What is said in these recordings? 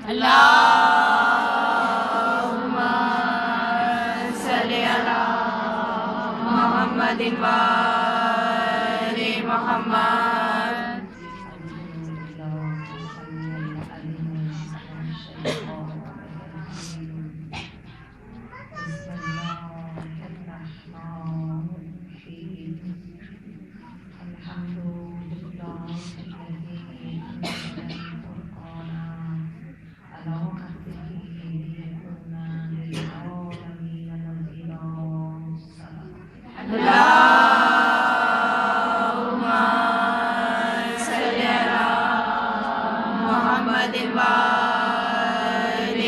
اللہم صلی علی محمد و آل محمد. اللہم صلی علی محمد و آل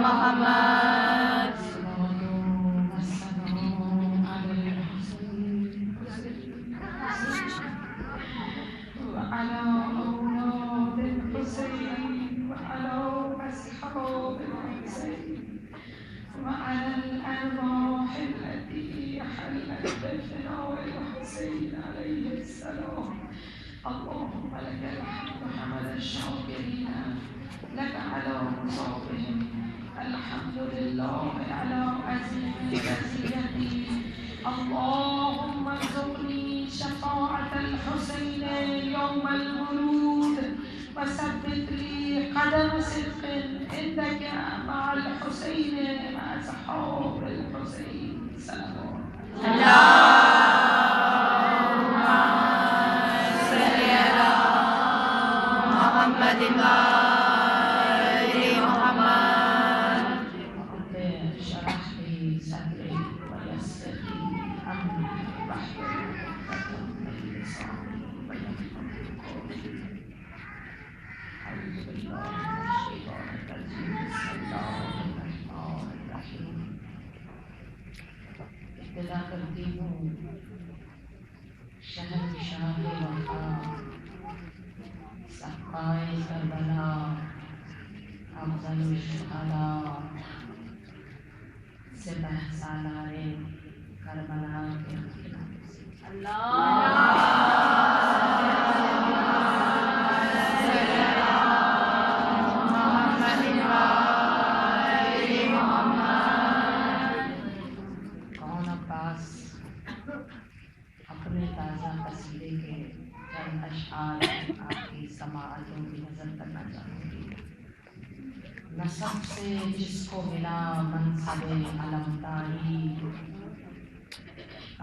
محمد. اللهم لك الحمد حمد الشاكرين لك على مصابهم. الحمد لله على عزيم رزيتي. اللهم ارزقني شفاعة الحسين يوم الورود وثبت لي قدم صدق عندك مع الحسين مع أصحاب الحسين. سلام. محمد و آل محمد. رب اشرح لي صدري ويسر لي امري واحلل عقدة من لساني يفقهوا قولي. اعوذ بالله من الشيطان الرجيم. بسم الله الرحمن الرحیم. ابتدا کرتی ہوں شہنشاہ وفا سقائے کربلا افضل الشہداء سپہ سالار کربلا کے کون عباس اپنے تازہ قصیدے کے چند اشعار آپ کی سماعتوں کی نظر کرنا چاہوں گی. نسب سے جس کو ملا منصب علمداری،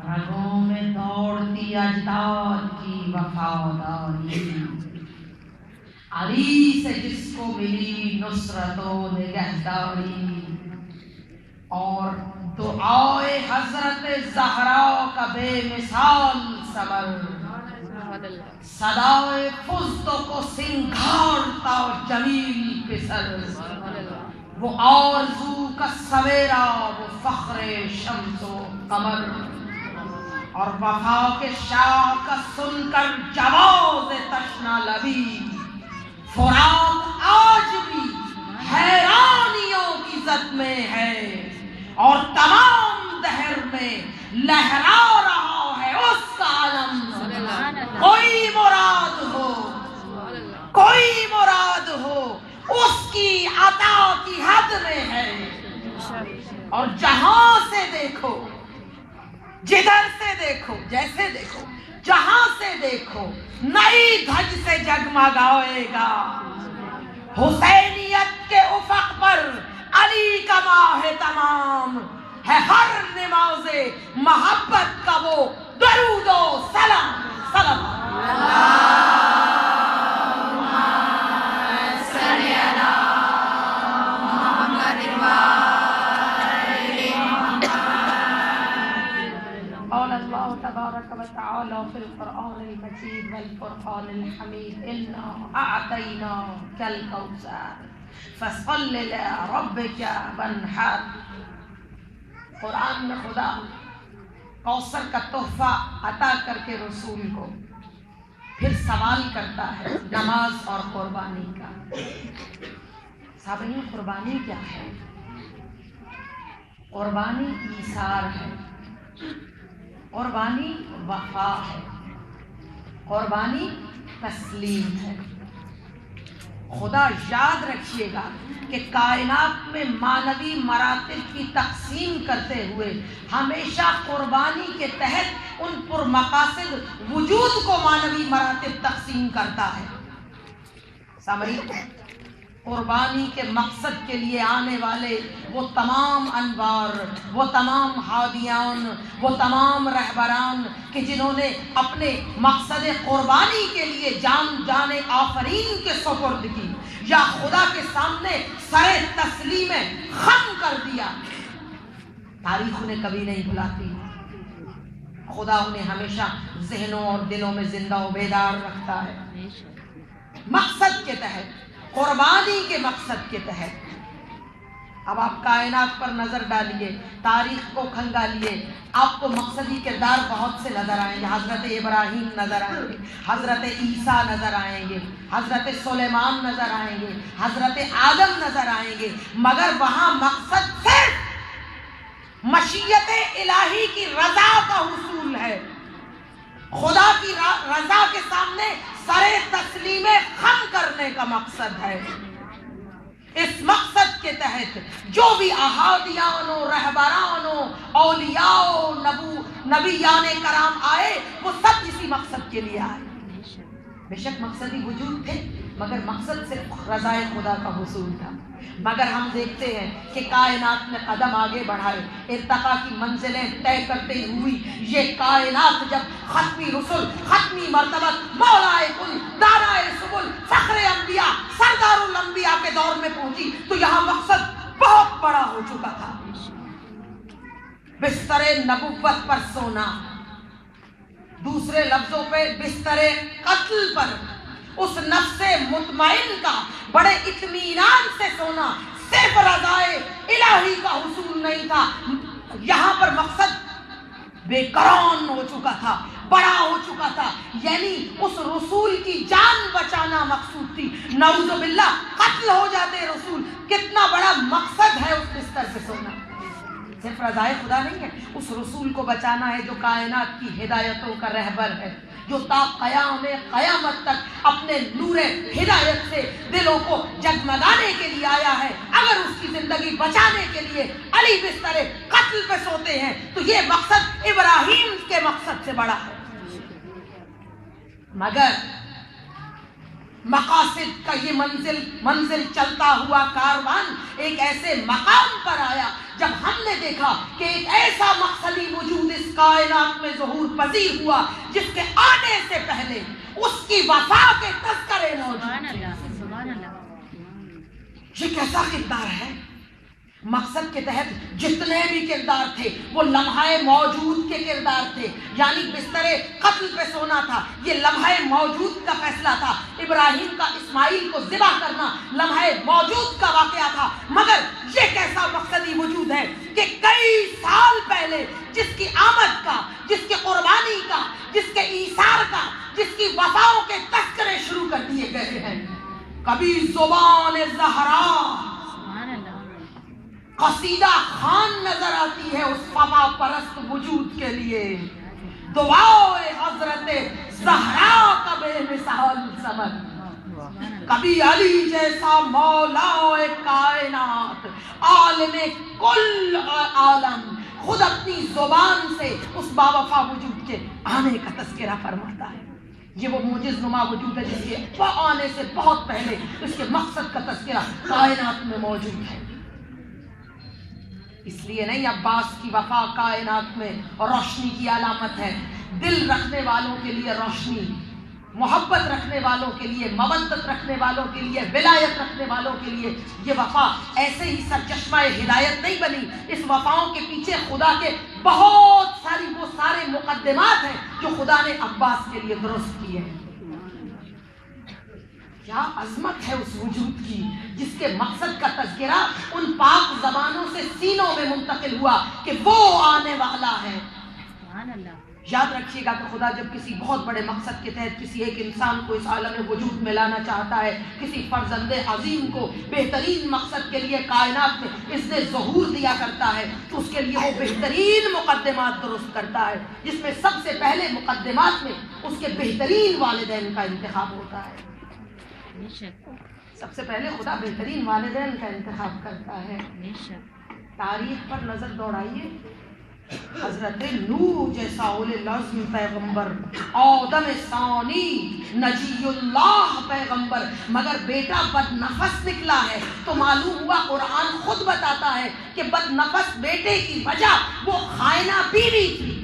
رگوں میں دوڑتی اجداد کی وفاداری، علی سے جس کو ملی نصرت و نگہداری، اور دعائے حضرت زہرا کا بے مثال ثمر، صدائے فزدق و سنگھارتا جمیل پسر، وہ آرزو کا سویرا وہ فخر شمس و قمر، اور وفا کے شاہ کا سن کر جواز تشنا لبی، فرات آج بھی حیرانیوں کی زد میں ہے، اور تمام دہر میں لہرا رہا ہے اس کا علم. کوئی مراد ہو اس کی عطا کی حد میں ہے، اور جہاں سے دیکھو جدھر سے دیکھو جیسے دیکھو جہاں سے دیکھو نئی دھج سے جگمگائے گا. حسینیت کے افق پر علی کا ماہ تمام ہے، ہر نماز محبت کا وہ درود و سلام. سلام اللہم صلی علی بالفرقان الحمید انا اعطیناک الکوثر فصل لربک وانحر. قرآن میں خدا کوثر کا تحفہ عطا کر کے رسول کو پھر سوال کرتا ہے نماز اور قربانی کا. سامعین، قربانی کیا ہے؟ قربانی ایثار ہے، قربانی وفا ہے، قربانی تسلیم ہے. خدا یاد رکھیے گا کہ کائنات میں مانوی مراتب کی تقسیم کرتے ہوئے ہمیشہ قربانی کے تحت ان پرمقاصد وجود کو مانوی مراتب تقسیم کرتا ہے. سامعین، قربانی کے مقصد کے لیے آنے والے وہ تمام انوار، وہ تمام ہادیان، وہ تمام رہبران کہ جنہوں نے اپنے مقصد قربانی کے لیے جان آفرین کے سپرد کی یا خدا کے سامنے سر تسلیم خم کر دیا، تاریخ انہیں کبھی نہیں بھلاتی. خدا انہیں ہمیشہ ذہنوں اور دلوں میں زندہ و بیدار رکھتا ہے. مقصد کے تحت، قربانی کے مقصد کے تحت. اب آپ کائنات پر نظر ڈالیے، تاریخ کو کھنگالیے، آپ کو مقصدی کردار بہت سے نظر آئیں گے. حضرت ابراہیم نظر آئیں گے، حضرت عیسیٰ نظر آئیں گے، حضرت سلیمان نظر آئیں گے، حضرت آدم نظر آئیں گے، مگر وہاں مقصد صرف مشیت الہی کی رضا کا حصول ہے. خدا کی رضا کے سامنے سر تسلیم خم کرنے کا مقصد ہے. اس مقصد کے تحت جو بھی احادیان و رہبران و اولیاء و نبیان کرام آئے وہ سب اسی مقصد کے لیے آئے. بے شک مقصدی وجود تھے مگر مقصد صرف رضا خدا کا حصول تھا. مگر ہم دیکھتے ہیں کہ کائنات نے قدم آگے بڑھائے، ارتقاء کی منزلیں طے کرتے ہوئی یہ کائنات جب ختمی رسل، ختمی مرتبت، مولائے کل، دانائے سبل، فخر انبیاء، سردار الانبیاء کے دور میں پہنچی تو یہاں مقصد بہت بڑا ہو چکا تھا. بستر نبوت پر سونا، دوسرے لفظوں پہ بستر قتل پر اس نفس مطمئن کا بڑے اطمینان سے سونا صرف رضائے الہی کا حصول نہیں تھا. یہاں پر مقصد بے کران ہو چکا تھا، بڑا ہو چکا تھا. یعنی اس رسول کی جان بچانا مقصود تھی. نعوذ باللہ قتل ہو جاتے رسول. کتنا بڑا مقصد ہے اس بستر سے سونا. صرف رضائے خدا نہیں ہے، اس رسول کو بچانا ہے جو کائنات کی ہدایتوں کا رہبر ہے، جو تا قیام قیامت تک اپنے نور ہدایت سے دلوں کو جگمگانے کے لیے آیا ہے. اگر اس کی زندگی بچانے کے لیے علی بستر قتل پہ سوتے ہیں تو یہ مقصد ابراہیم کے مقصد سے بڑا ہے. مگر مقاصد کا یہ منزل چلتا ہوا کاروان ایک ایسے مقام پر آیا جب ہم نے دیکھا کہ ایک ایسا مقصدی وجود اس کائنات میں ظہور پذیر ہوا جس کے آنے سے پہلے اس کی وفا کے تذکرے موجود تھے. یہ کیسا کردار ہے؟ مقصد کے تحت جتنے بھی کردار تھے وہ لمحہ موجود کے کردار تھے. یعنی بستر قتل پہ سونا تھا، یہ لمحہ موجود کا فیصلہ تھا. ابراہیم کا اسماعیل کو ذبح کرنا لمحہ موجود کا واقعہ تھا. مگر یہ کیسا مقصدی وجود ہے کہ کئی سال پہلے جس کی آمد کا، جس کی قربانی کا، جس کے ایثار کا، جس کی وفاؤں کے تذکرے شروع کر دیے گئے ہیں. کبھی زبان زہرا قصیدہ خان نظر آتی ہے اس وفا پرست وجود کے لیے. دعائے حضرت زہرا کا بے مثال سمت. کبھی علی جیسا مولا کائنات، عالم کل عالم، خود اپنی زبان سے اس باوفا وجود کے آنے کا تذکرہ فرماتا ہے. یہ وہ معجز نما وجود ہے جس کے آنے سے بہت پہلے اس کے مقصد کا تذکرہ کائنات میں موجود ہے. اس لیے نہیں عباس کی وفا کائنات میں روشنی کی علامت ہے. دل رکھنے والوں کے لیے روشنی، محبت رکھنے والوں کے لیے، مودت رکھنے والوں کے لیے، ولایت رکھنے والوں کے لیے یہ وفا ایسے ہی سرچشمہ ہدایت نہیں بنی. اس وفاؤں کے پیچھے خدا کے بہت ساری وہ سارے مقدمات ہیں جو خدا نے عباس کے لیے درست کیے ہیں. کیا عظمت ہے اس وجود کی جس کے مقصد کا تذکرہ ان پاک زبانوں سے سینوں میں منتقل ہوا کہ وہ آنے والا ہے. یاد رکھیے گا کہ خدا جب کسی بہت بڑے مقصد کے تحت کسی ایک انسان کو اس عالم وجود میں لانا چاہتا ہے، کسی فرزند عظیم کو بہترین مقصد کے لیے کائنات میں اس نے ظہور دیا کرتا ہے، تو اس کے لیے وہ بہترین مقدمات درست کرتا ہے، جس میں سب سے پہلے مقدمات میں اس کے بہترین والدین کا انتخاب ہوتا ہے. سب سے پہلے خدا بہترین والدین کا انتخاب کرتا ہے. تاریخ پر نظر دوڑائیے، حضرت نوح جیسا اولے العزم پیغمبر، آدم ثانی نجی اللہ پیغمبر، مگر بیٹا بد نفس نکلا ہے. تو معلوم ہوا قرآن خود بتاتا ہے کہ بد نفس بیٹے کی وجہ وہ خائنہ بیوی تھی.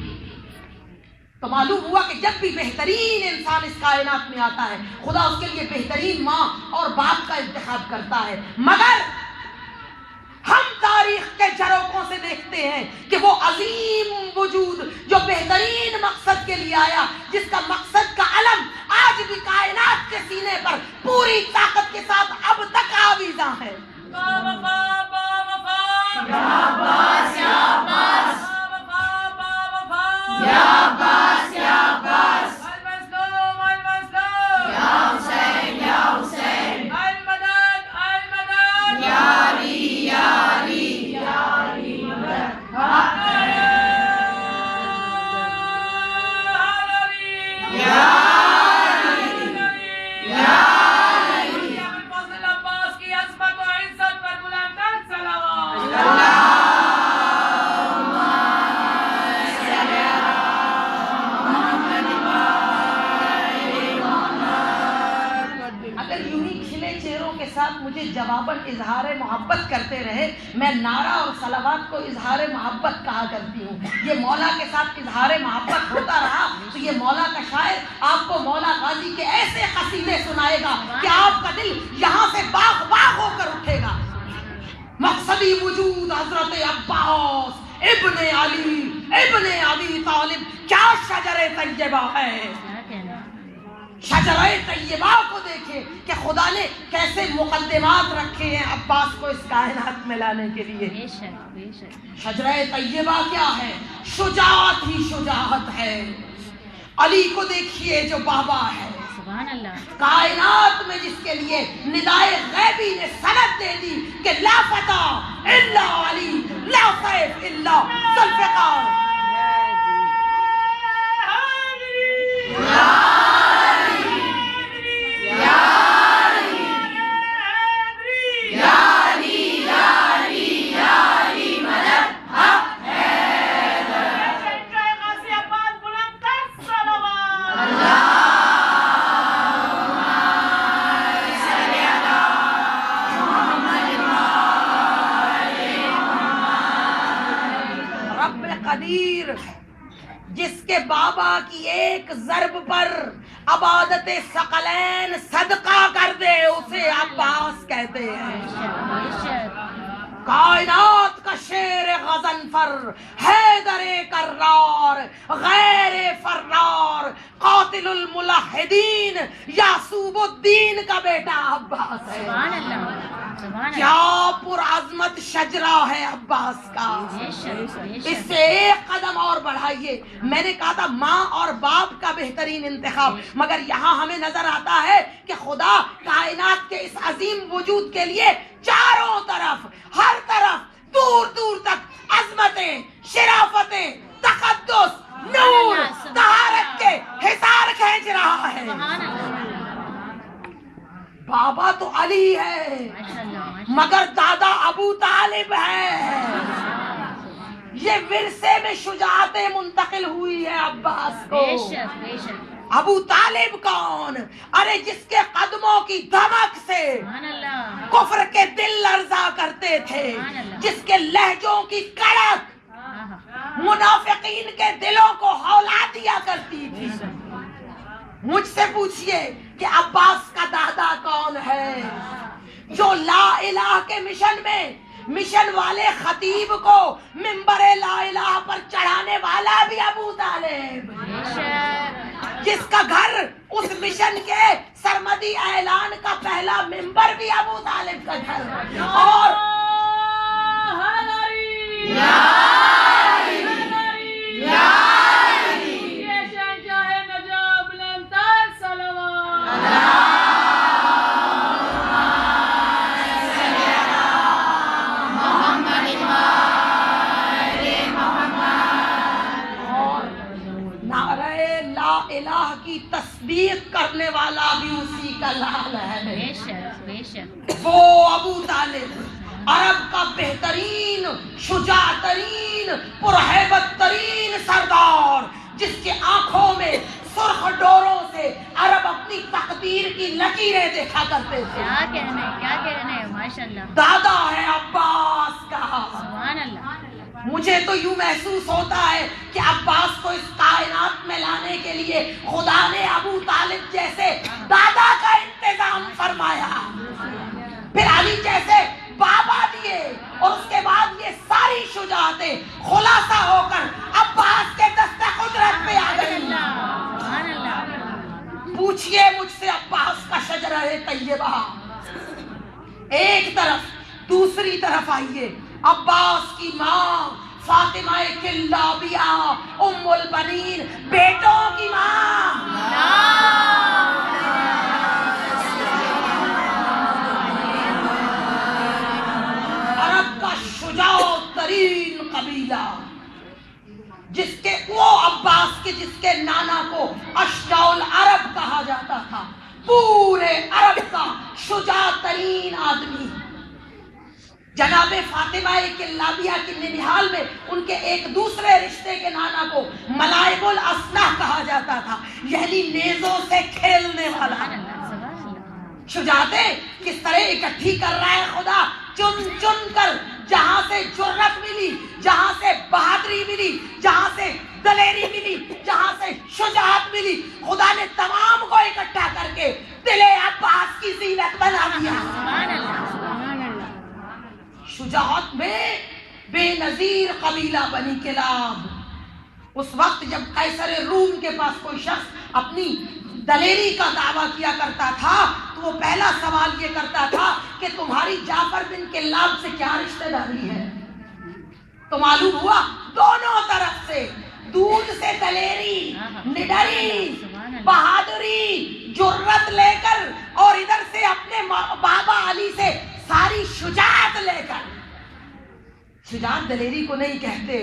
تو معلوم ہوا کہ جب بھی بہترین انسان اس کائنات میں آتا ہے خدا اس کے لیے بہترین ماں اور باپ کا انتخاب کرتا ہے. مگر ہم تاریخ کے جھروکوں سے دیکھتے ہیں کہ وہ عظیم وجود جو بہترین مقصد کے لیے آیا، جس کا مقصد کا علم آج بھی کائنات کے سینے پر پوری طاقت کے ساتھ اب تک آویزاں ہے. مجھے جواباً اظہار محبت کرتے رہے، میں نعرہ اور صلوات کو اظہار محبت کہا کرتی ہوں. یہ مولا کے ساتھ اظہار محبت ہوتا رہا تو یہ مولا کا شاعر آپ کو مولا غازی کے ایسے قصیدے سنائے گا کہ آپ کا دل یہاں سے باغ باغ ہو کر اٹھے گا. مقصدی وجود حضرت عباس ابن علی ابن ابی طالب، کیا شجر طیبہ ہے. شجرہ طیبہ کو دیکھیں کہ خدا نے کیسے مقدمات رکھے ہیں عباس کو اس کائنات میں لانے کے لیے. شجرہ طیبہ کیا ہے؟ شجاعت ہی شجاعت ہے. علی کو دیکھیے جو بابا ہے، کائنات میں جس کے لیے ندائے غیبی نے سند دے دی کہ لا فتح الا علی، لا سیف الا ذوالفقار. جس کے بابا کی ایک ضرب پر عبادت ثقلین صدقہ کر دے اسے عباس کہتے ہیں. کائنات کا شیر غضنفر، حیدر کرار، غیر فرار، قاتل الملحدین، یعصوب الدین کا بیٹا عباس ہے. کیا پرعظمت شجرہ ہے عباس کا. اس سے ایک قدم اور بڑھائیے. میں نے کہا تھا ماں اور باپ کا بہترین انتخاب، مگر یہاں ہمیں نظر آتا ہے کہ خدا کائنات کے اس عظیم وجود کے لیے چاروں طرف، ہر طرف، دور دور تک عظمتیں، شرافتیں، تقدس، نور، طہارت کے حصار کھینچ رہا ہے. بابا تو علی ہے مگر دادا ابو طالب ہے. یہ ورثے میں شجاعتیں منتقل ہوئی ہے عباس کو. ابو طالب کون؟ ارے جس کے قدموں کی دھمک سے کفر کے دل لرزا کرتے تھے، جس کے لہجوں کی کڑک منافقین کے دلوں کو ہولا دیا کرتی تھی. مجھ سے پوچھئے کہ عباس کا دادا کون ہے؟ جو لا الہ کے مشن میں مشن والے خطیب کو ممبر لا الہ پر چڑھانے والا بھی ابو طالب. جس کا گھر اس مشن کے سرمدی اعلان کا پہلا ممبر بھی ابو طالب کا گھر، اور الہ کی تصدیق کرنے والا بھی اسی کا لال ہے۔ بے شک بے شک۔ وہ ابو طالب عرب کا بہترین، شجاع ترین، پرہیبت ترین سردار، جس کے آنکھوں میں سرخ ڈوروں سے عرب اپنی تقدیر کی لکیریں دیکھا کرتے تھے۔ کیا کہنے ماشاءاللہ۔ دادا ہے عباس کا۔ سبحان اللہ۔ مجھے تو یوں محسوس ہوتا ہے کہ عباس کو اس کائنات میں لانے کے لیے خدا نے ابو طالب جیسے دادا کا انتظام فرمایا، پھر علی جیسے بابا دیے، اور اس کے بعد یہ ساری شجاعتیں خلاصہ ہو کر عباس کے دستِ قدرت پہ آ گئی۔ سبحان اللہ۔ پوچھئے مجھ سے عباس کا شجرہ طیبہ ایک طرف، دوسری طرف آئیے عباس کی ماں فاطمہ کلابیہ ام البنین، بیٹوں کی ماں، عرب کا شجاع ترین قبیلہ، جس کے وہ عباس کے جس کے نانا کو اشجاع العرب کہا جاتا تھا، پورے عرب کا شجاع ترین آدمی۔ جناب فاطمہ کلابیہ کی ننیحال میں ان کے ایک دوسرے رشتے کے نانا کو ملائب الاسنح کہا جاتا تھا، یعنی نیزوں سے کھیلنے والا۔ شجاعتیں کس طرح اکٹھی کر رہا ہے خدا، چن چن کر، جہاں سے جرت ملی، جہاں سے بہادری ملی، جہاں سے دلیری ملی، جہاں سے شجاعت ملی، خدا نے تمام کو اکٹھا کر کے دل عباس کی زینت بنا دیا۔ شجاعت میں بے نظیر قبیلہ بنی کلاب۔ اس وقت جب قیصر روم کے پاس کوئی شخص اپنی دلیری کا دعویٰ کیا کرتا تھا تو وہ پہلا سوال یہ کرتا تھا کہ تمہاری جعفر بن کلاب سے کیا رشتہ داری ہے؟ تو معلوم ہوا دونوں طرف سے، دودھ سے دلیری، نڈری، بہادری، جرت لے کر، اور ادھر سے اپنے بابا علی سے ساری شجاعت لے کر۔ شجاعت دلیری کو نہیں کہتے،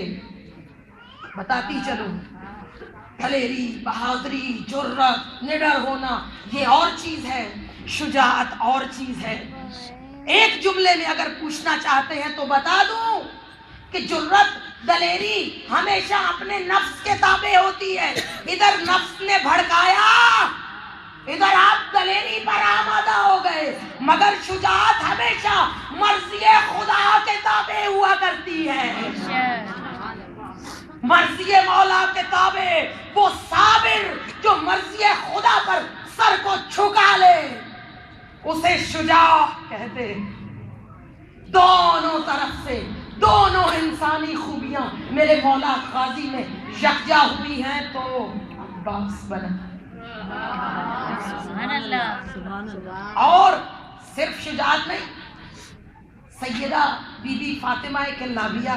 بتاتی چلوں، دلیری، بہادری، جرت، نڈر ہونا یہ اور چیز ہے، شجاعت اور چیز ہے۔ ایک جملے میں اگر پوچھنا چاہتے ہیں تو بتا دوں کہ جرت، دلیری ہمیشہ اپنے نفس کے تابع ہوتی ہے۔ ادھر نفس نے بھڑکایا، ادھر آپ دلیری پر آمادہ ہو گئے، مگر شجاعت ہمیشہ مرضی خدا کے تابع ہوا کرتی ہے۔ مرضی مولا کے تابع وہ صابر جو مرضی خدا پر سر کو جھکا لے، اسے شجاع کہتے ہیں۔ دونوں طرف سے دونوں انسانی خوبیاں میرے مولا غازی میں یکجا ہوئی ہیں تو عباس بنا۔ سبحان اللہ۔ اور صرف شجاعت نہیں، سیدہ بی بی فاطمہ کلابیہ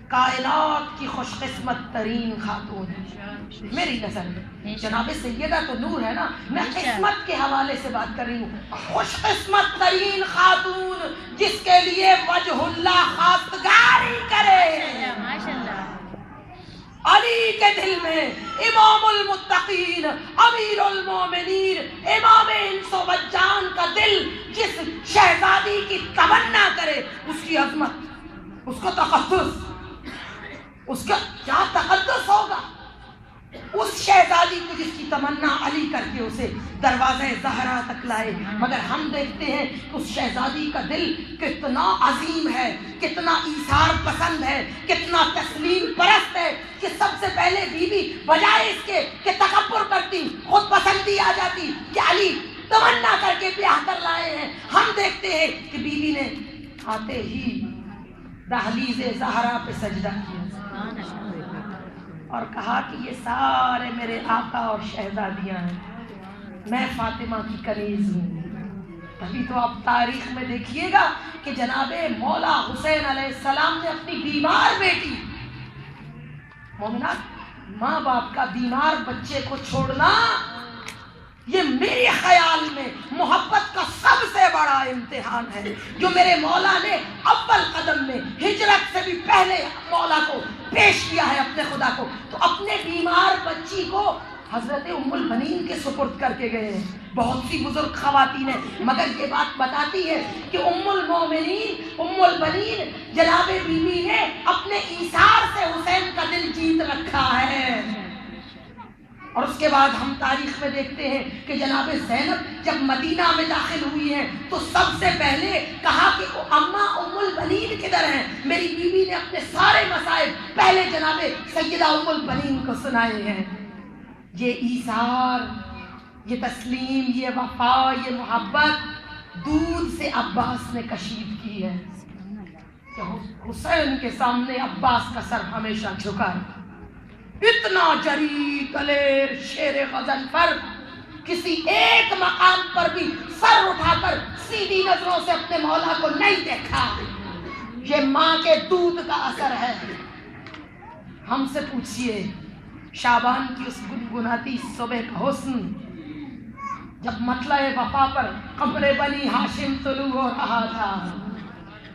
کائنات کی خوش قسمت ترین خاتون ہے میری نظر میں۔ جناب سیدہ تو نور ہے نا، میں قسمت کے حوالے سے بات کر رہی ہوں۔ خوش قسمت ترین خاتون جس کے لیے وجہ اللہ خواستگاری کرے۔ ماشاءاللہ۔ علی کے دل میں امام المتقین، امیر المومنین، امام انس و جان کا دل جس شہزادی کی تمنا کرے، اس کی عظمت، اس کو تقدس، اس کا کیا تقدس ہوگا، اس شہزادی کو جس کی تمنا علی کر کے اسے دروازے زہرا تک لائے۔ مگر ہم دیکھتے ہیں کہ اس شہزادی کا دل کتنا عظیم ہے، کتنا ایثار پسند ہے، کتنا تسلیم پرست ہے کہ سب سے پہلے بی بی بجائے اس کے کہ تکبر کرتی، خود پسندی آ جاتی کہ علی تمنا کر کے بیاہ کر لائے ہیں، ہم دیکھتے ہیں کہ بی بی نے آتے ہی دہلیز زہرا پہ سجدہ کیا اور کہا کہ یہ سارے میرے آقا اور شہزادیاں ہیں، میں فاطمہ کی کنیز ہوں۔ تبھی تو آپ تاریخ میں دیکھیے گا کہ جناب مولا حسین علیہ السلام نے اپنی بیمار بیٹی، مومنات، ماں باپ کا بیمار بچے کو چھوڑنا یہ میرے خیال میں محبت کا سب سے بڑا امتحان ہے جو میرے مولا نے اول قدم میں ہجرت سے بھی پہلے مولا کو پیش کیا ہے اپنے خدا کو۔ تو اپنے بیمار بچی کو حضرت ام البنین کے سپرد کر کے گئے ہیں۔ بہت سی بزرگ خواتین ہیں، مگر یہ بات بتاتی ہے کہ ام المومنین ام البنین جناب بی بی نے اپنے ایثار سے حسین کا دل جیت رکھا ہے۔ اور اس کے بعد ہم تاریخ میں دیکھتے ہیں کہ جناب زینب جب مدینہ میں داخل ہوئی ہیں تو سب سے پہلے کہا کہ اماں ام البنین کدھر ہیں؟ میری بیوی نے اپنے سارے مسائل پہلے جناب سیدہ ام البنین کو سنائے ہیں۔ یہ ایثار، یہ تسلیم، یہ وفا، یہ محبت دودھ سے عباس نے کشید کی ہے کہ حسین کے سامنے عباس کا سر ہمیشہ جھکا ہے۔ اتنا جری دلیر شیر غزل پر کسی ایک مقام پر بھی سر اٹھا کر سیدھی نظروں سے اپنے مولا کو نہیں دیکھا۔ یہ ماں کے دودھ کا اثر ہے۔ ہم سے پوچھئے شعبان کی اس گنگناتی صبح کا حسن جب مطلع وفا پر قبر بنی ہاشم طلوع ہو رہا تھا،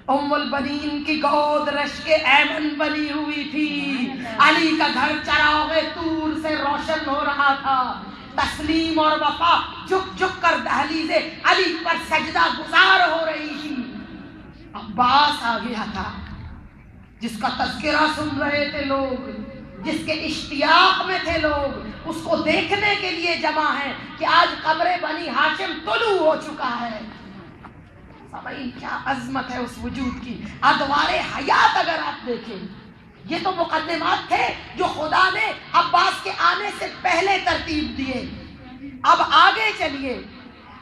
ام البنین کی گود رشک ایمن بنی ہوئی تھی، علی کا گھر چراغ طور سے روشن ہو رہا تھا، تسلیم اور وفا جھک جھک کر دہلیز علی پر سجدہ گزار ہو رہی تھی۔ عباس آ گیا تھا جس کا تذکرہ سن رہے تھے لوگ، جس کے اشتیاق میں تھے لوگ، اس کو دیکھنے کے لیے جمع ہیں کہ آج قبر بنی ہاشم طلوع ہو چکا ہے۔ سامعین، کیا عظمت ہے اس وجود کی۔ ادوار حیات اگر آپ دیکھیں، یہ تو مقدمات تھے جو خدا نے عباس کے آنے سے پہلے ترتیب دیے۔ اب آگے چلیے،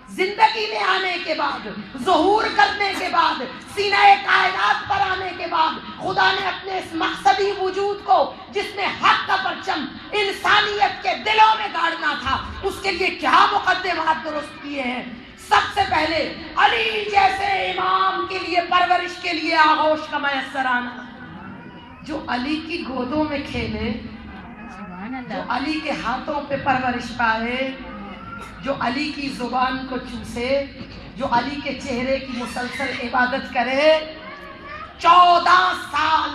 زندگی میں آنے کے بعد، ظہور کرنے کے بعد، سینہ کائنات پر آنے کے بعد خدا نے اپنے اس مقصدی وجود کو جس نے حق کا پرچم انسانیت کے دلوں میں گاڑنا تھا، اس کے لیے کیا مقدمات درست کیے ہیں۔ سب سے پہلے علی جیسے امام کے لیے پرورش کے لیے آغوش کا میسر آنا، جو علی کی گودوں میں کھیلے، جو علی کے ہاتھوں پہ پرورش پائے، جو علی کی زبان کو چوسے، جو علی کے چہرے کی مسلسل عبادت کرے۔ 14 سال،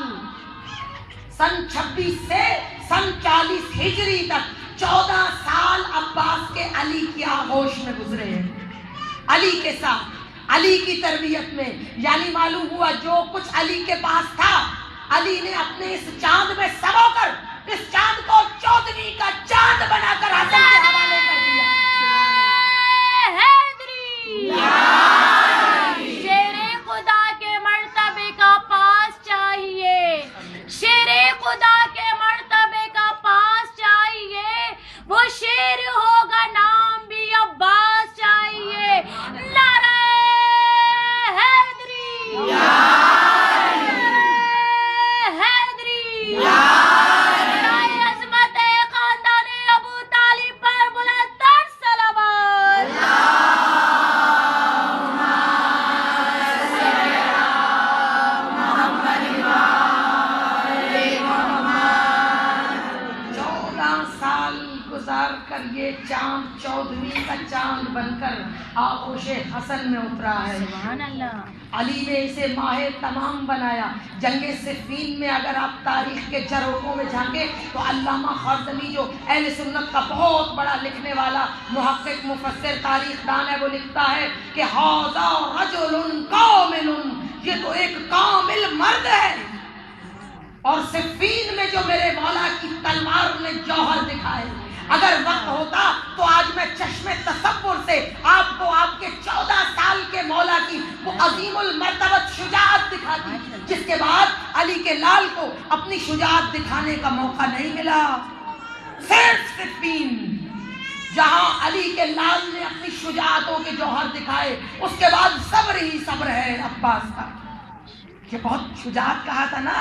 سن 26 سے سن 40 ہجری تک 14 سال عباس کے علی کی آغوش میں گزرے ہیں، علی کے ساتھ، علی کی تربیت میں۔ یعنی معلوم ہوا جو کچھ علی کے پاس تھا، علی نے اپنے اس چاند میں سمو کر اس چاند کو 14ویں کا چاند بنا کر حسن کے حوالے کر دیا۔ شیر خدا کے مرتبے کا پاس چاہیے، شیر خدا کے مرتبے کا پاس چاہیے، وہ شیر ہوگا نام بھی عباس چاہیے۔ نعرہ حیدری، نعرہ حیدری، برائے عظمت خاندان ابو طالب پر بلند تر صلوات۔ کر یہ چاند 14ویں کا چاند بن کر آغوش حسن میں اترا ہے۔ سبحان اللہ۔ علی نے اسے ماہ تمام بنایا۔ جنگ صفین میں اگر آپ تاریخ کے جھروکوں میں جھانکیں تو علامہ خازمی جو اہل سنت کا بہت بڑا لکھنے والا محقق مفسر تاریخ دان ہے، وہ لکھتا ہے کہ ھذا رجل کامل، یہ تو ایک کامل مرد ہے۔ اور صفین میں جو میرے مولا کی تلوار نے جوہر دکھائے، اگر وقت ہوتا تو آج میں چشم تصور سے آپ کو آپ کے 14 سال کے مولا کی وہ عظیم المرتبت شجاعت دکھاتی، جس کے بعد علی کے لال کو اپنی شجاعت دکھانے کا موقع نہیں ملا۔ صرف صفین جہاں علی کے لال نے اپنی شجاعتوں کے جوہر دکھائے، اس کے بعد صبر ہی صبر ہے عباس کا۔ یہ بہت شجاعت کہا تھا نا،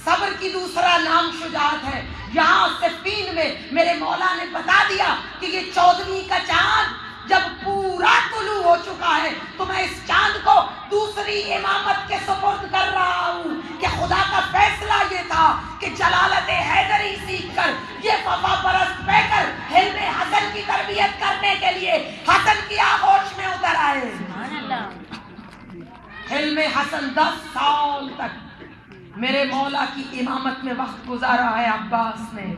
صبر کی دوسرا نام شجاعت ہے. یہاں صفین میں میرے مولا نے بتا دیا کہ یہ 14ویں کا چاند جب پورا طلوع ہو چکا ہے تو میں اس چاند کو دوسری امامت کے سپرد کر رہا ہوں کہ خدا کا فیصلہ یہ تھا کہ جلالت حیدری سیکھ کر یہ وفا پرست بہ کر حلم حسن کی تربیت کرنے کے لیے حسن کی آغوش میں اتر آئے. حلم حسن 10 سال تک میرے مولا کی امامت میں وقت گزارا ہے. عباس نے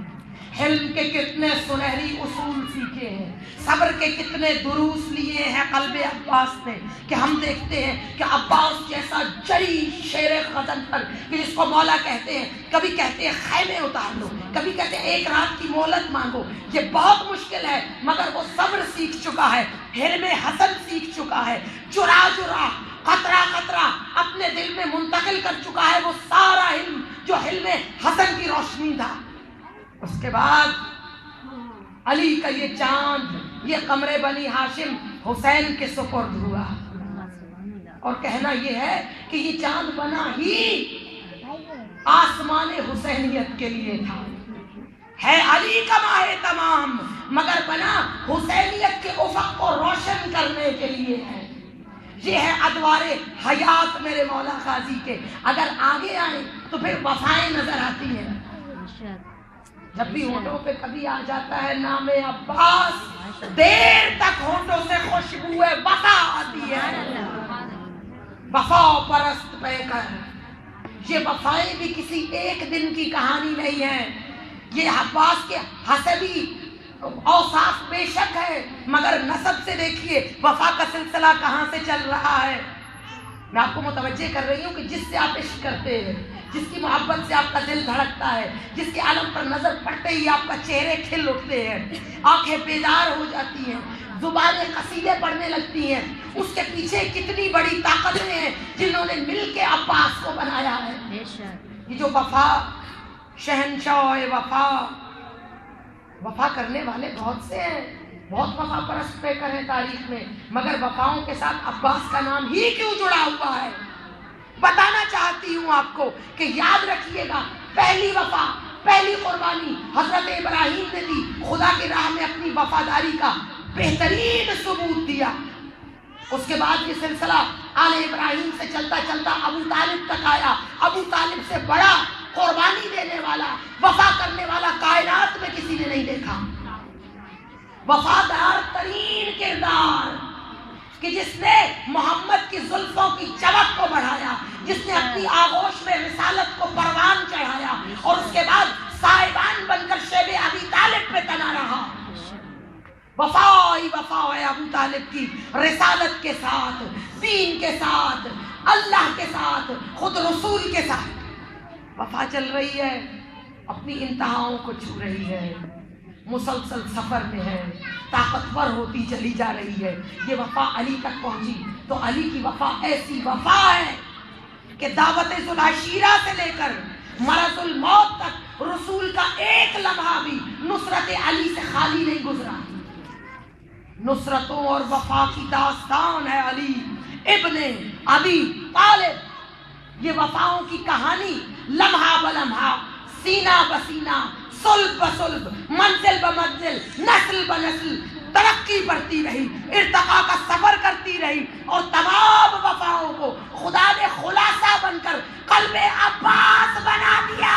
حلم کے کتنے سنہری اصول سیکھے ہیں, صبر کے کتنے دروس لیے ہیں قلب عباس نے, کہ ہم دیکھتے ہیں کہ عباس جیسا جری شیر غزل پر کہ جس کو مولا کہتے ہیں, کبھی کہتے ہیں خیمے اتار لو, کبھی کہتے ہیں 1 رات کی مہلت مانگو, یہ بہت مشکل ہے, مگر وہ صبر سیکھ چکا ہے, حلم حسن سیکھ چکا ہے, چرا چرا قطرہ قطرہ اپنے دل میں منتقل کر چکا ہے وہ سارا علم جو حلم حسن کی روشنی تھا. اس کے بعد علی کا یہ چاند یہ قمر بنی ہاشم حسین کے سپرد ہوا, اور کہنا یہ ہے کہ یہ چاند بنا ہی آسمان حسینیت کے لیے تھا. ہے علی کا ماہ تمام مگر بنا حسینیت کے افق کو روشن کرنے کے لیے ہے. یہ ہے ادوار حیات میرے مولا قاضی کے. اگر آگے آئیں تو پھر وفائیں نظر آتی ہیں. جب بھی ہونٹوں پہ کبھی آ جاتا ہے نام عباس, دیر تک ہونٹوں سے خوشبو وفا آتی ہے. وفا پرست پہ کر, یہ وفائیں بھی کسی ایک دن کی کہانی نہیں ہے. یہ عباس کے حسبی اوصاف بے شک ہے, مگر نسب سے دیکھیے وفا کا سلسلہ کہاں سے چل رہا ہے. میں آپ کو متوجہ کر رہی ہوں کہ جس سے آپ عشق کرتے ہیں, جس کی محبت سے آپ کا دل دھڑکتا ہے, جس کے عالم پر نظر پڑتے ہی آپ کا چہرے کھل اٹھتے ہیں, آنکھیں بیدار ہو جاتی ہیں, زبانیں قصیدے پڑھنے لگتی ہیں, اس کے پیچھے کتنی بڑی طاقتیں ہیں جنہوں نے مل کے عباس کو بنایا ہے. یہ جو وفا, شہنشاہ وفا, وفا کرنے والے بہت سے ہیں, بہت وفا پرست پیکر ہیں تاریخ میں, مگر وفاؤں کے ساتھ عباس کا نام ہی کیوں جڑا ہوا ہے. بتانا چاہتی ہوں آپ کو کہ یاد رکھیے گا, پہلی وفا, پہلی قربانی حضرت ابراہیم نے دی, خدا کی راہ میں اپنی وفاداری کا بہترین ثبوت دیا. اس کے بعد یہ سلسلہ آل ابراہیم سے چلتا چلتا ابو طالب تک آیا. ابو طالب سے بڑا قربانی دینے والا, وفا کرنے والا کائنات میں کسی نے نہیں دیکھا. وفادار ترین کردار کہ جس نے محمد کی زلفوں کی چمک کو بڑھایا, جس نے اپنی آغوش میں رسالت کو پروان چڑھایا, اور اس کے بعد صاحبان بن کر شیب ابی طالب پہ تنا رہا. وفا ہی وفا ہے ابو طالب کی, رسالت کے ساتھ, دین کے ساتھ, اللہ کے ساتھ, خود رسول کے ساتھ وفا چل رہی ہے, اپنی انتہاؤں کو چھو رہی ہے, مسلسل سفر میں ہے, طاقتور ہوتی چلی جا رہی ہے. یہ وفا علی تک پہنچی تو علی کی وفا ایسی وفا ہے کہ دعوت ذوالعشیرہ سے لے کر مرض الموت تک رسول کا ایک لمحہ بھی نصرت علی سے خالی نہیں گزرا. نصرتوں اور وفا کی داستان ہے علی ابن ابی طالب. یہ وفاؤں کی کہانی لمحہ بلمحہ, سینہ بسینہ, صلب بصلب, منزل بمنزل, نسل بنسل ترقی بڑھتی رہی, ارتقاء کا سفر کرتی رہی, اور تمام وفاؤں کو خدا نے خلاصہ بن کر قلب عباس بنا دیا.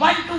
1 to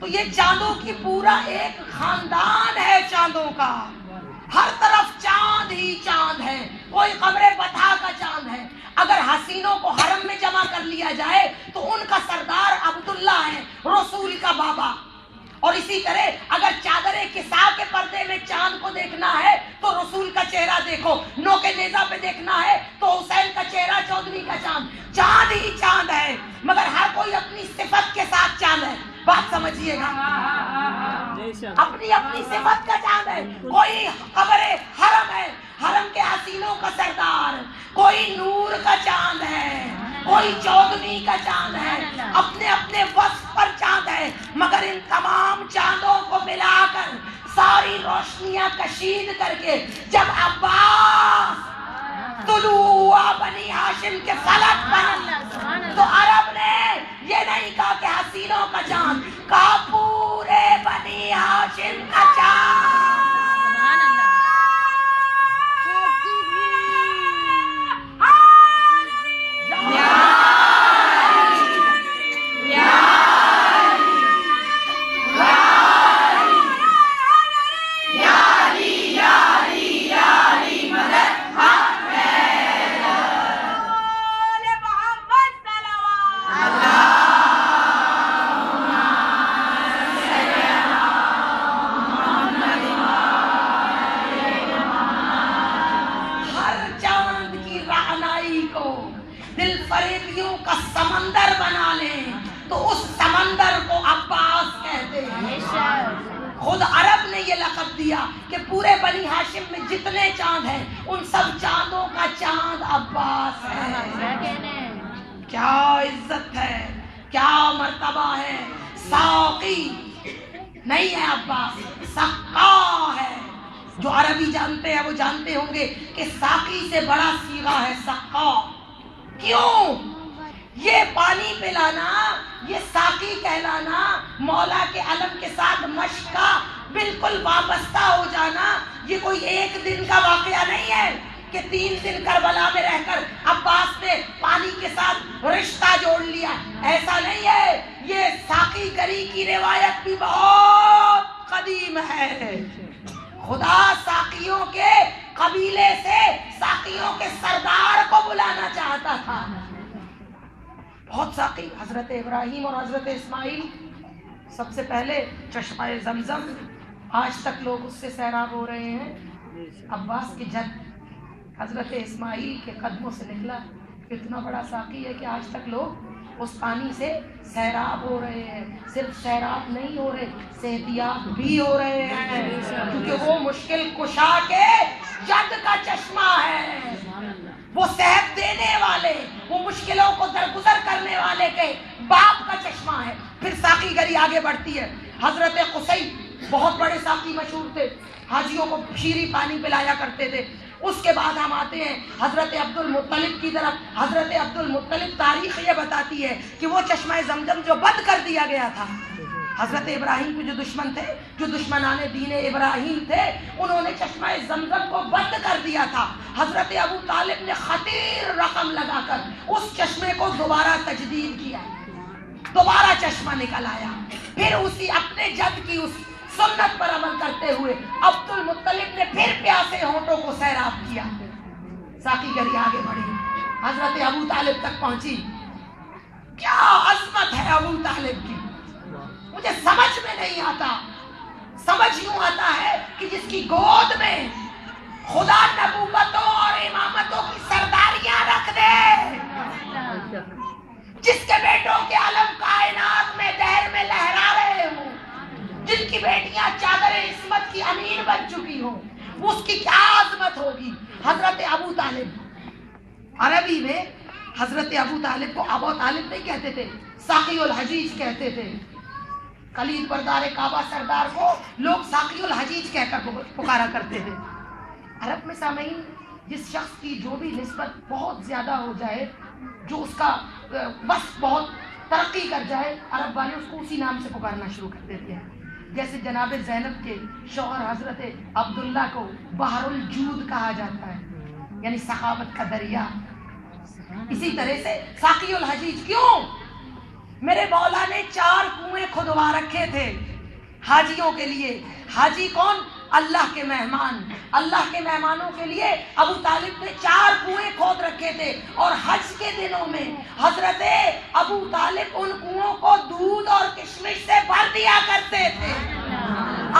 تو یہ چاندوں کی پورا ایک خاندان ہے چاندوں کا، ہر طرف چاند ہی چاند ہے، کوئی قمر بطحا کا چاند ہے۔ اگر حسینوں کو حرم میں جمع کر لیا جائے تو ان کا سردار عبداللہ ہے، رسول کا بابا۔ اور اسی طرح اگر چادر کسا کے پردے میں چاند کو دیکھنا ہے تو رسول کا چہرہ دیکھو، نو کے نیزہ پہ دیکھنا ہے تو حسین کا چہرہ، چودھویں کا چاند، چاند ہی چاند ہے، مگر ہر کوئی اپنی صفت کے ساتھ چاند ہے۔ بات سمجھیے گا، اپنی اپنی صفت کا چاند ہے۔ کوئی قبر حرم ہے، حرم کے حسینوں کا سردار، کوئی نور کا چاند ہے، کوئی چودھویں کا چاند ہے، اپنے اپنے وصف پر چاند ہے، مگر ان تمام چاندوں کو ملا کر ساری روشنیاں کشید کر کے جب عباس طلوع بنی ہاشم کے فلک پر، تو عرب نے یہ نہیں کہا کہ حسینوں کا چاند، کہا پورے بنی ہاشم کا چاند۔ دل فریبیوں کا سمندر بنا لیں تو اس سمندر کو عباس کہتے ہیں۔ خود عرب نے یہ لقب دیا کہ پورے بنی ہاشم میں جتنے چاند ہیں ان سب چاندوں کا چاند عباس ہے۔ کیا عزت ہے، کیا مرتبہ ہے۔ ساقی نہیں ہے عباس، سقا ہے۔ جو عربی جانتے ہیں وہ جانتے ہوں گے کہ ساقی سے بڑا صیغہ ہے سقا۔ کیوں؟ یہ پانی پلانا، یہ ساقی کہلانا، مولا کے علم کے ساتھ مشق کا بالکل وابستہ ہو جانا، یہ کوئی ایک دن کا واقعہ نہیں ہے کہ 3 دن کربلا میں رہ کر عباس نے پانی کے ساتھ رشتہ جوڑ لیا، ایسا نہیں ہے۔ یہ ساقی گری کی روایت بھی بہت قدیم ہے۔ خدا ساقیوں کے قبیلے سے ساقیوں کے سردار کو بلانا چاہتا تھا۔ بہت ساقی، حضرت ابراہیم اور حضرت اسماعیل، سب سے پہلے چشمہ زمزم، آج تک لوگ اس سے سیراب ہو رہے ہیں۔ عباس کے جد حضرت اسماعیل کے قدموں سے نکلا، اتنا بڑا ساقی ہے کہ آج تک لوگ اس پانی سے سیراب ہو رہے ہیں۔ صرف سیراب نہیں ہو رہے، صحتیاب بھی ہو رہے ہیں، کیونکہ وہ مشکل کشا کے جد کا چشمہ ہے، وہ صحت دینے والے، وہ مشکلوں کو درگزر کرنے والے کے باپ کا چشمہ ہے۔ پھر ساقی گری آگے بڑھتی ہے۔ حضرت قصی بہت بڑے ساقی مشہور تھے، حاجیوں کو شیریں پانی پلایا کرتے تھے۔ اس کے بعد ہم آتے ہیں حضرت عبد المطلب کی طرف۔ حضرت عبد المطلب، تاریخ یہ بتاتی ہے کہ وہ چشمہ زمزم جو بند کر دیا گیا تھا، حضرت ابراہیم کے جو دشمن تھے، جو دشمنان دین ابراہیم تھے، انہوں نے چشمہ زمزم کو بند کر دیا تھا۔ حضرت ابو طالب نے خطیر رقم لگا کر اس چشمے کو دوبارہ تجدید کیا، دوبارہ چشمہ نکل آیا۔ پھر اسی اپنے جد کی اس سنت پر عمل کرتے ہوئے عبد المطلب نے پھر پیاسے ہونٹوں کو سیراب کیا۔ ساقی گری آگے بڑھی، حضرت ابو طالب تک پہنچی۔ کیا عظمت ہے ابو طالب کی، مجھے سمجھ میں نہیں آتا۔ سمجھ یوں آتا ہے کہ جس کی گود میں خدا نبوتوں اور امامتوں کی سرداریاں رکھ دے، جس کے بیٹوں کے علم کائنات میں دہر میں لہرا رہے ہوں، جن کی بیٹیاں چادر عصمت کی امین بن چکی ہوں، اس کی کیا عظمت ہوگی۔ حضرت ابو طالب، عربی میں حضرت ابو طالب کو ابو طالب نہیں کہتے تھے، ساقی الحجیج کہتے تھے۔ کلید بردار کعبہ سردار کو لوگ ساقی الحجیج کہہ کر پکارا کرتے تھے۔ عرب میں سامعین، جس شخص کی جو بھی نسبت بہت زیادہ ہو جائے، جو اس کا بس بہت ترقی کر جائے، عرب والے اس کو اسی نام سے پکارنا شروع کر دیتے ہیں۔ جیسے جناب زینب کے شوہر حضرت عبداللہ کو بحر الجود کہا جاتا ہے، یعنی سخاوت کا دریا۔ اسی طرح سے ساقی الحجیج، کیوں؟ میرے مولا نے 4 کنویں کھدوا رکھے تھے حاجیوں کے لیے. حاجی کون؟ اللہ کے مہمان. اللہ کے مہمانوں کے لیے ابو طالب نے 4 کنویں کھود رکھے تھے. اور حج کے دنوں میں حضرت ابو طالب ان کنووں کو دودھ اور کشمش سے بھر دیا کرتے تھے.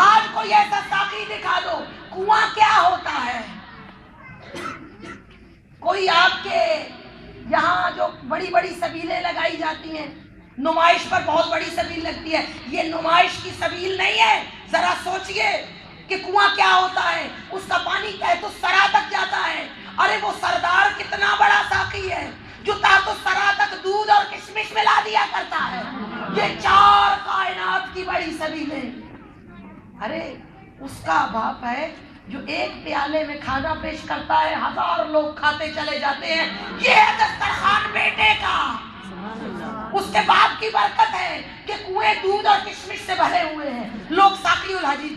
آج کوئی ایسا ساقی دکھا دو. کنواں کیا ہوتا ہے؟ کوئی آپ کے یہاں جو بڑی بڑی سبیلیں لگائی جاتی ہیں، نمائش پر بہت بڑی سبیل لگتی ہے، یہ نمائش کی سبیل نہیں ہے. ذرا سوچئے کہ کنواں کیا ہوتا ہے. اس کا پانی تحت الثری تک جاتا ہے. ارے وہ سردار کتنا بڑا ساقی ہے جو تحت الثری تک دودھ اور کشمش ملا دیا کرتا ہے. یہ 4 کائنات کی بڑی سبیلیں. ارے اس کا باپ ہے جو ایک پیالے میں کھانا پیش کرتا ہے، 1000 لوگ کھاتے چلے جاتے ہیں. یہ ہے دسترخوان بیٹے کا. اس کے باپ کی برکت ہے کہ کنویں دودھ اور کشمش سے بھرے ہوئے ہیں. لوگ ساقی الحاجی.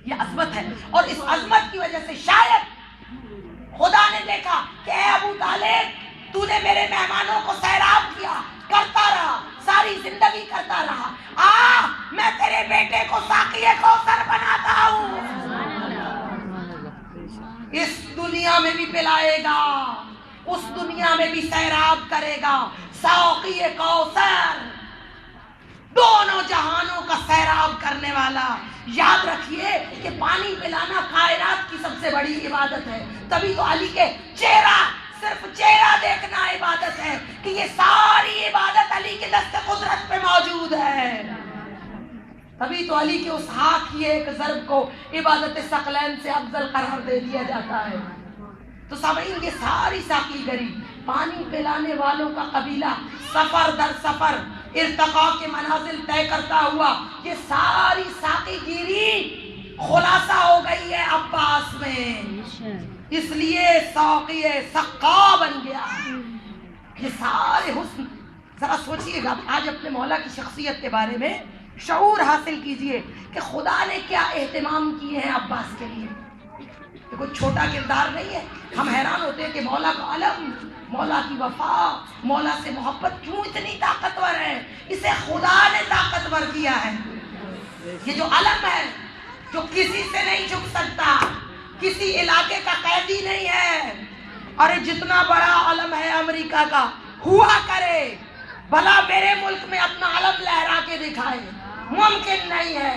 یہ عظمت ہے. اور اس عظمت کی وجہ سے شاید خدا نے دیکھا کہ اے ابو طالب، تو نے میرے مہمانوں کو سیراب کیا، کرتا رہا، ساری زندگی کرتا رہا. میں تیرے بیٹے کو ساقی کوثر بناتا ہوں. اس دنیا میں بھی پلائے گا، اس دنیا میں بھی سیراب کرے گا. ساقی کوثر، دونوں جہانوں کا سیراب کرنے والا. یاد رکھیے کہ پانی پلانا کائنات کی سب سے بڑی عبادت ہے. تبھی تو علی کے صرف چہرہ دیکھنا عبادت ہے کہ یہ ساری عبادت علی کے دست قدرت پہ موجود ہے. تبھی تو علی کے اس ہاتھ کی ایک ضرب کو عبادت ثقلین سے افضل قرار دے دیا جاتا ہے. تو سامعین، یہ ساری ساقی گری، پانی پلانے والوں کا قبیلہ سفر در سفر ارتقاء کے منازل طے کرتا ہوا، یہ ساری ساقی گیری خلاصہ ہو گئی ہے عباس میں. اس لیے ساقی سقا بن گیا. یہ سارے حسن. ذرا سوچئے گا، آج اپنے مولا کی شخصیت کے بارے میں شعور حاصل کیجئے کہ خدا نے کیا اہتمام کیے ہیں عباس کے لیے. یہ کوئی چھوٹا کردار نہیں ہے. ہم حیران ہوتے ہیں کہ مولا کا علم، مولا کی وفا، مولا سے محبت کیوں اتنی طاقتور ہے. اسے خدا نے طاقتور کیا ہے. یہ جو علم ہے، جو کسی سے نہیں جھک سکتا، کسی علاقے کا قیدی نہیں ہے. ارے جتنا بڑا علم ہے امریکہ کا، ہوا کرے بھلا میرے ملک میں اپنا علم لہرا کے دکھائے. ممکن نہیں ہے.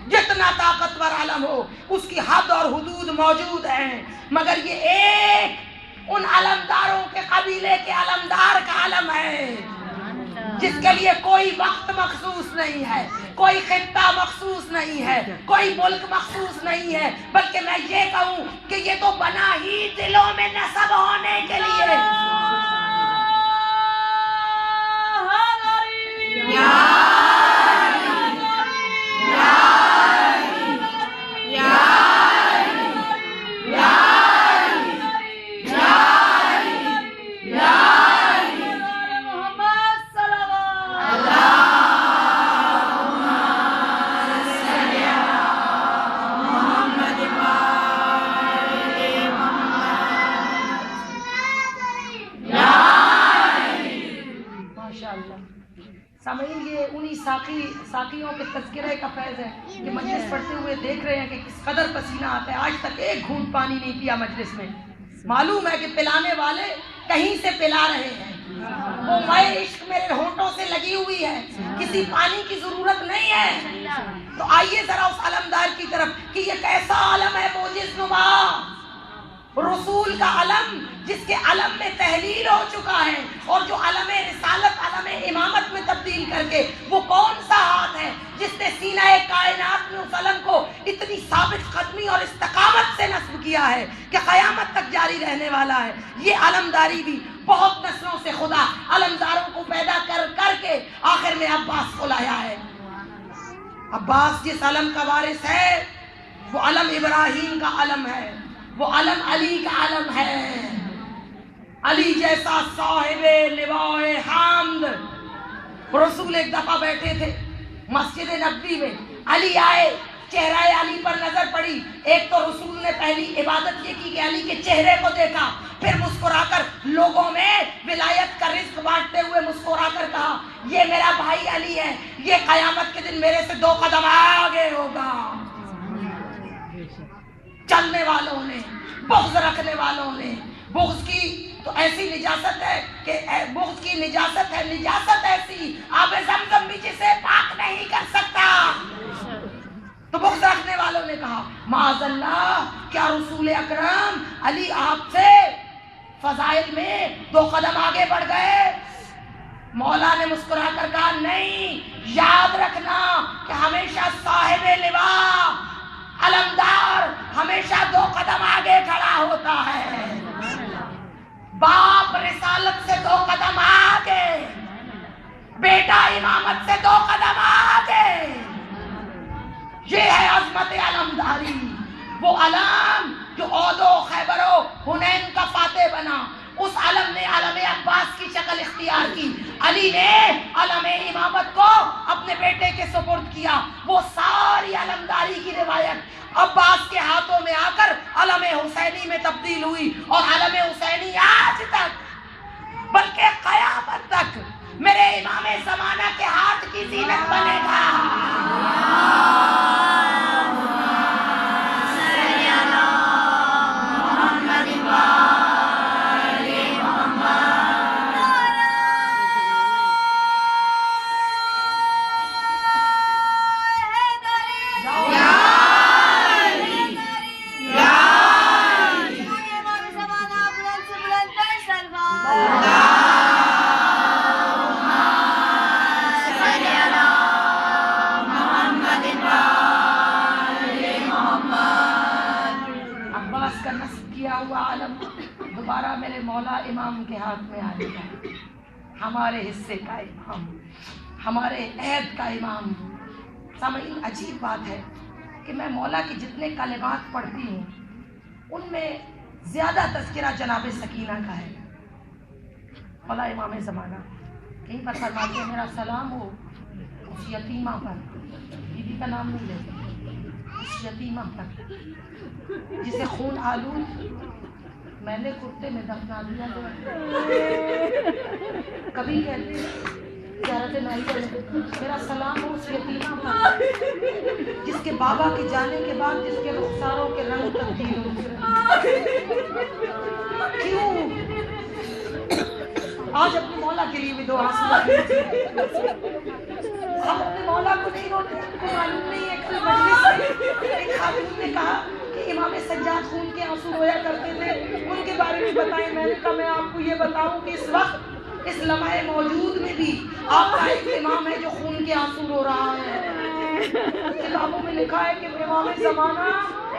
جتنا طاقتور علم ہو اس کی حد اور حدود موجود ہیں، مگر یہ ایک ان علمداروں کے قبیلے کے علمدار کا علم ہے جس کے لیے کوئی وقت مخصوص نہیں ہے، کوئی خطہ مخصوص نہیں ہے، کوئی ملک مخصوص نہیں ہے، بلکہ میں یہ کہوں کہ یہ تو بنا ہی دلوں میں نصب ہونے کے لیے. سامعین، یہ انہی ساقیوں کے تذکرے کا فیض ہے کہ مجلس پڑھتے ہوئے دیکھ رہے ہیں کہ کس قدر پسینہ آتا ہے. آج تک ایک گھونٹ پانی نہیں پیا مجلس میں. معلوم ہے کہ پلانے والے کہیں سے پلا رہے ہیں. وہ مائے عشق میرے ہونٹوں سے لگی ہوئی ہے، کسی پانی کی ضرورت نہیں ہے. تو آئیے ذرا اس علمدار کی طرف کہ یہ کیسا علم ہے موجز نما. رسول کا علم جس کے علم میں تحلیل ہو چکا ہے، اور جو علم رسالت علم امامت میں تبدیل کر کے وہ کون سا ہاتھ ہے جس نے سینہ کائنات میں اس علم کو اتنی ثابت قدمی اور استقامت سے نصب کیا ہے کہ قیامت تک جاری رہنے والا ہے. یہ علمداری بھی بہت نسلوں سے خدا علمداروں کو پیدا کر کے آخر میں عباس کو لایا ہے. عباس جس علم کا وارث ہے وہ علم ابراہیم کا علم ہے، وہ علم علی کا علم ہے. علی جیسا صاحب لواء حمد. رسول ایک دفعہ بیٹھے تھے مسجد نبوی میں، علی آئے، چہرہ علی پر نظر پڑی. ایک تو رسول نے پہلی عبادت یہ کی کہ علی کے چہرے کو دیکھا، پھر مسکرا کر لوگوں میں ولایت کا رزق بانٹتے ہوئے مسکرا کر کہا یہ میرا بھائی علی ہے، یہ قیامت کے دن میرے سے 2 قدم آگے ہوگا۔ چلنے والوں نے، بغض رکھنے والوں نے، بغض کی تو ایسی نجاست ہے کہ بغض کی نجاست ہے، نجاست ایسی آب زمزم بھی جسے پاک نہیں کر سکتا۔ تو بغض رکھنے والوں نے کہا معاذ اللہ، کیا رسول اکرم علی آپ سے فضائل میں 2 قدم آگے بڑھ گئے؟ مولا نے مسکرا کر کہا نہیں، یاد رکھنا کہ ہمیشہ صاحب لواء علمدار ہمیشہ 2 قدم آگے کھڑا ہوتا ہے۔ باپ رسالت سے 2 قدم آگے، بیٹا امامت سے 2 قدم آگے۔ یہ ہے عظمت علمداری، وہ علم جو عہد و خیبر و حنین کا فاتح بنا، اس علم نے علم عباس کی شکل اختیار کی، علی نے علم امامت کو اپنے بیٹے کے سپرد کیا۔ وہ ساری علمداری کی روایت عباس کے ہاتھوں میں آ کر علم حسینی میں تبدیل ہوئی، اور علم حسینی آج تک بلکہ قیامت تک میرے امام زمانہ کے ہاتھ کی زینت بنے گا۔ دوبارہ میرے مولا امام کے ہاتھ میں آئے گا، ہمارے حصے کا امام، ہمارے عہد کا امام۔ سامعین، عجیب بات ہے کہ میں مولا کے جتنے کلمات پڑھتی ہوں ان میں زیادہ تذکرہ جناب سکینہ کا ہے۔ مولا امام زمانہ کہیں پر فرماتے ہیں میرا سلام ہو اس یتیمہ پر، بیوی کا نام نہیں لیتے، اس یتیمہ پر جسے خون آلود میں نے کرتے میں دفنا دیا گیا۔ کبھی کہتے زیارت نہیں، میرا سلام ہو اس یتیمہ پر جس کے بابا کے جانے کے بعد جس کے رخساروں کے رنگ تبدیل ہو گئے۔ کیوں؟ آج اپنے مولا کے لیے بھی دعا سنا۔ ہم اپنے مولا کو نہیں روتے، ان کو معلوم نہیں ہے کہ مجلس میں ایک خاتون نے کہا کہ امام سجاد خون کے آنسو رویا کرتے تھے، ان کے بارے میں بتائیں۔ میں نے کہا میں آپ کو یہ بتاؤں کہ اس وقت اس لمحے موجود میں بھی آپ کا ایک امام ہے جو خون کے آنسو رو رہا ہے۔ کتابوں میں لکھا ہے کہ امام زمانہ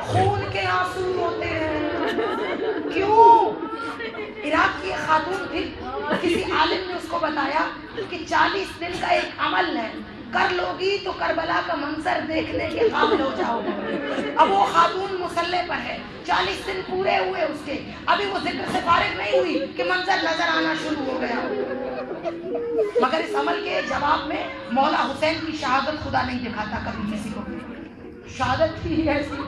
خون کے آنسو روتے ہیں۔ کیوں؟ عراق کی خاتون تھی، کسی عالم نے اس کو بتایا کہ 40 دن کا ایک عمل ہے، کر لوگی تو کربلا کا منظر دیکھنے کے قابل ہو جاؤ گے۔ اب وہ خاتون مسلح پر ہے، 40 دن پورے ہوئے اس کے، ابھی وہ ذکر سے فارغ نہیں ہوئی کہ منظر نظر آنا شروع ہو گیا۔ مگر اس عمل کے جواب میں مولا حسین کی شہادت خدا نہیں دکھاتا کبھی کسی کو۔ شہادت ہی ایسی،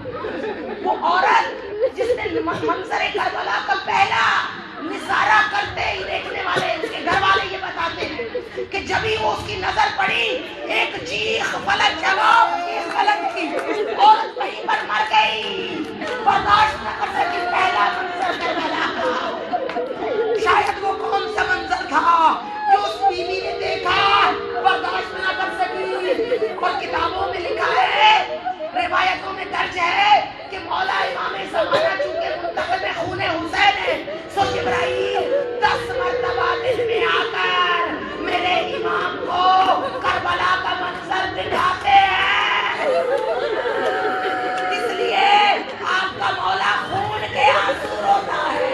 وہ عورت جس نے منظر کربلا کا پہلا نظارہ کرتے ہی دیکھنے والے اس کے گھر والے یہ بتاتے ہیں کہ جب ہی وہ اس کی نظر پڑی ایک چیخ فلک جگہ فلک کی، عورت وہیں پر مر گئی، برداشت نہ کر سکی پہلا منظر کربلا کا۔ شاید وہ کون سا منظر تھا جو اس بیوی نے دیکھا، برداشت نہ کر سکی۔ اور کتابوں میں لکھا ہے، روایتوں میں درج ہے کہ مولا امام زمانہ چونکہ منتخب خون حسین ہے، سو جبرائیل 10 مرتبہ دن میں آ کر میرے امام کو کربلا کا منظر دکھاتے ہیں۔ اس لیے آپ کا مولا خون کے آنسو روتا ہے۔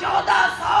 1400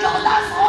1400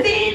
3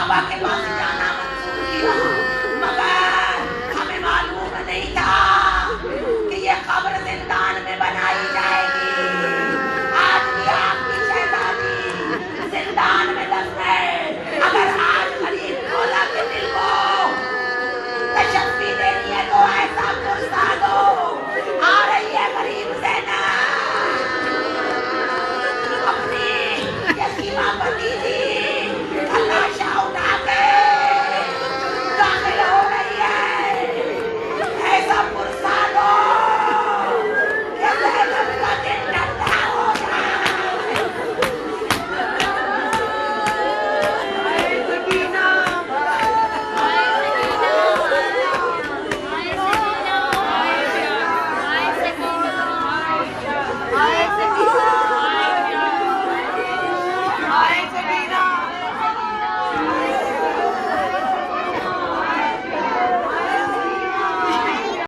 بابا کے پاس جانا منظور کیا